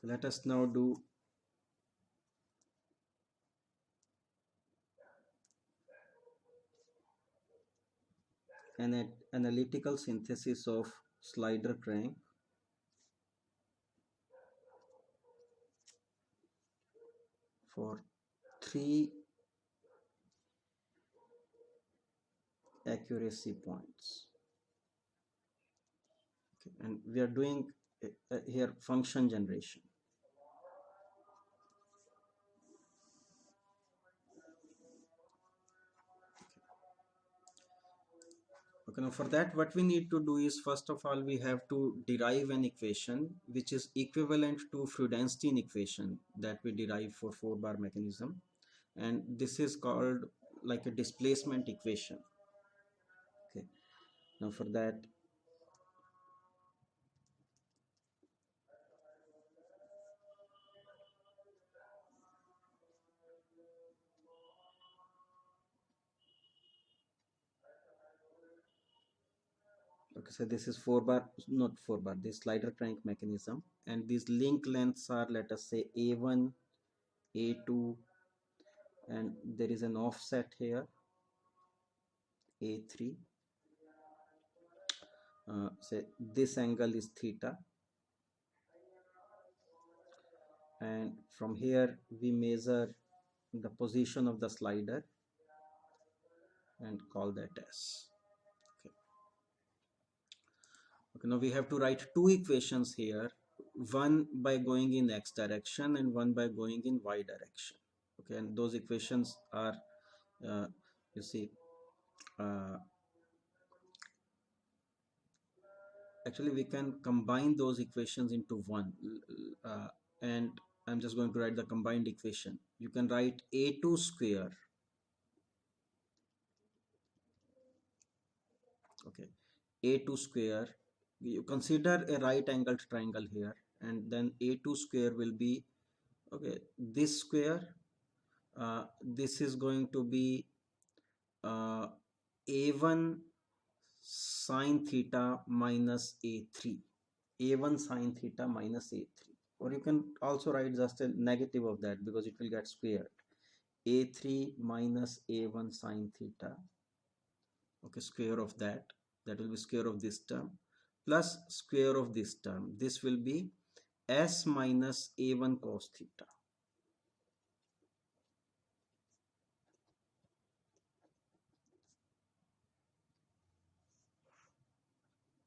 Let us now do an analytical synthesis of slider crank for 3 accuracy points. Okay, and we are doing here function generation. Okay, now for that what we need to do is, first of all, we have to derive an equation which is equivalent to Freudenstein equation that we derive for 4-bar mechanism, and this is called like a displacement equation. Okay, now for that okay, so this is 4-bar, not 4-bar, this slider crank mechanism, and these link lengths are, let us say, A1, A2, and there is an offset here, A3. Say this angle is theta, and from here we measure the position of the slider and call that S. Okay. Okay, now we have to write two equations here, one by going in x direction and one by going in y direction. Okay, and those equations are you see actually we can combine those equations into one, and I'm just going to write the combined equation. You can write A2 square, okay, A2 square, you consider a right angled triangle here, and then A2 square will be, okay, this square, this is going to be A1 sine theta minus A3, A1 sine theta minus A3, or you can also write just a negative of that because it will get squared, A3 minus A1 sine theta, okay, square of that will be square of this term plus square of this term, this will be S minus A1 cos theta.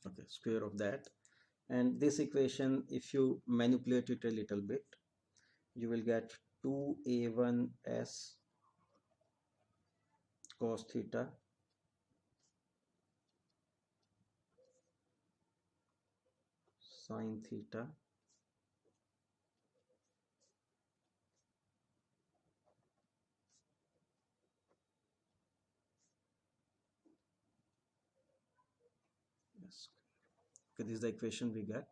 Okay, square of that, and this equation, if you manipulate it a little bit, you will get 2A1S cos theta sin theta yes. Okay, this is the equation we get,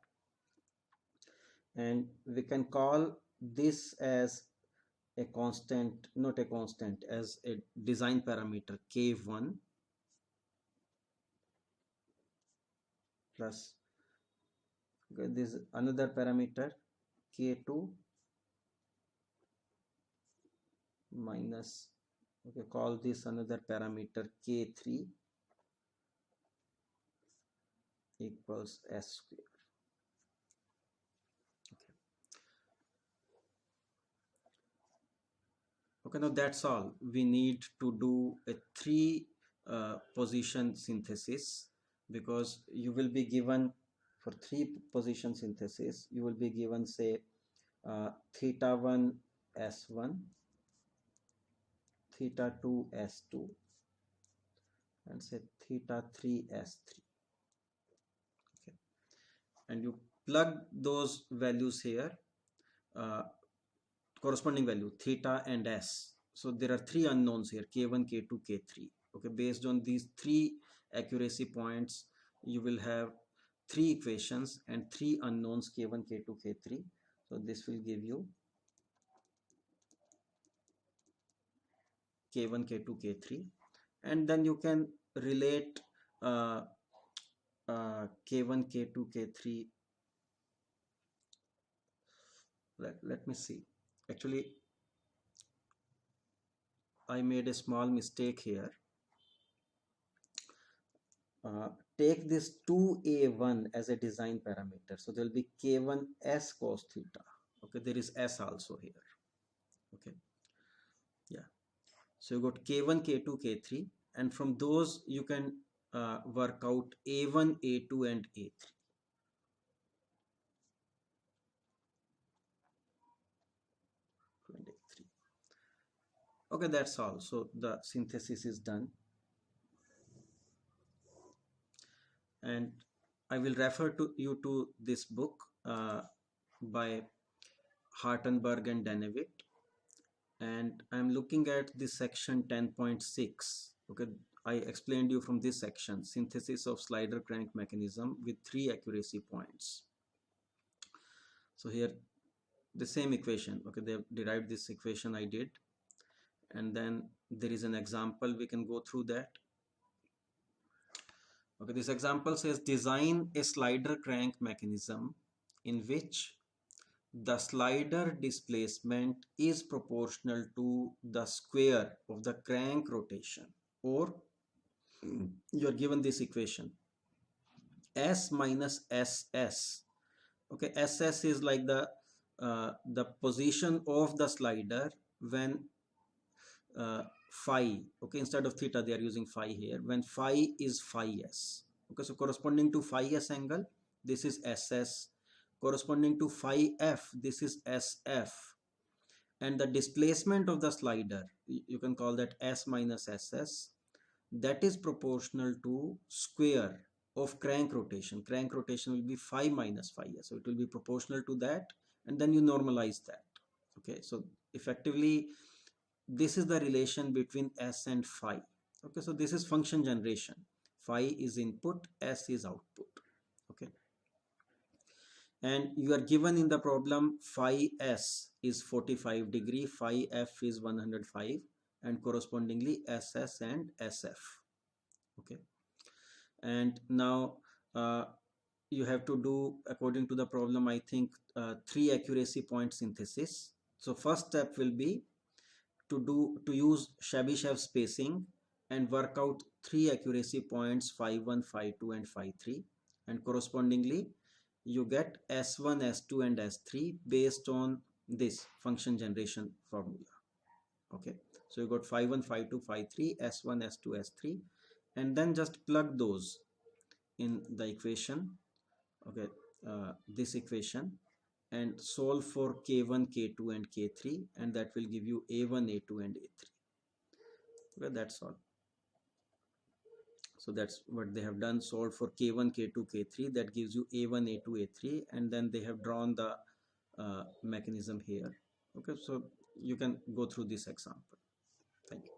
and we can call this as a constant, not a constant, as a design parameter k1 plus, okay, this another parameter k2 minus, okay, call this another parameter k3 equals s square. Okay, now that's all. We need to do a 3 position synthesis, because you will be given, for 3 position synthesis, you will be given, say, theta 1 S1, theta 2 S2, and say theta 3 S3. Okay, and you plug those values here, uh, corresponding value theta and S. So there are 3 unknowns here, k1, k2, k3. Okay, based on these 3 accuracy points, you will have 3 equations and 3 unknowns, k1, k2, k3. So this will give you k1, k2, k3, and then you can relate k1, k2, k3 let me see. Actually, I made a small mistake here. Take this 2a1 as a design parameter. So there will be k1 s cos theta. Okay, there is s also here. Okay, yeah. So you got k1, k2, k3, and from those you can work out a1, a2, and a3. Okay, that's all. So the synthesis is done, and I will refer to you to this book by Hartenberg and Dannewitt, and I'm looking at this section 10.6. Okay, I explained you from this section, synthesis of slider crank mechanism with 3 accuracy points. So here the same equation. Okay, they have derived this equation I did, and then there is an example. We can go through that. Okay, this example says design a slider crank mechanism in which the slider displacement is proportional to the square of the crank rotation, or you are given this equation S minus SS. Okay, SS is like the position of the slider when phi, okay, instead of theta they are using phi here, when phi is phi s. Okay, so corresponding to phi s angle, this is SS. Corresponding to phi f, this is SF. And the displacement of the slider, you can call that S minus SS, that is proportional to square of crank rotation. Crank rotation will be phi minus phi s, so it will be proportional to that, and then you normalize that. Okay, so effectively this is the relation between S and phi. Okay, so this is function generation. Phi is input, S is output. Okay, and you are given in the problem phi S is 45 degree, phi F is 105, and correspondingly SS and SF. Okay, and now you have to do, according to the problem, I think 3 accuracy point synthesis. So first step will be to use Chebyshev spacing and work out 3 accuracy points, phi 1, phi 2, and phi 3, and correspondingly you get S1, S2, and S3 based on this function generation formula. Okay, so you got phi 1, phi 2, phi 3, S1, S2, S3, and then just plug those in the equation. Okay, this equation, and solve for k1, k2, and k3, and that will give you a1, a2, and a3. Okay, that's all. So that's what they have done, solved for k1, k2, k3, that gives you a1, a2, a3, and then they have drawn the mechanism here. Okay, so you can go through this example. Thank you.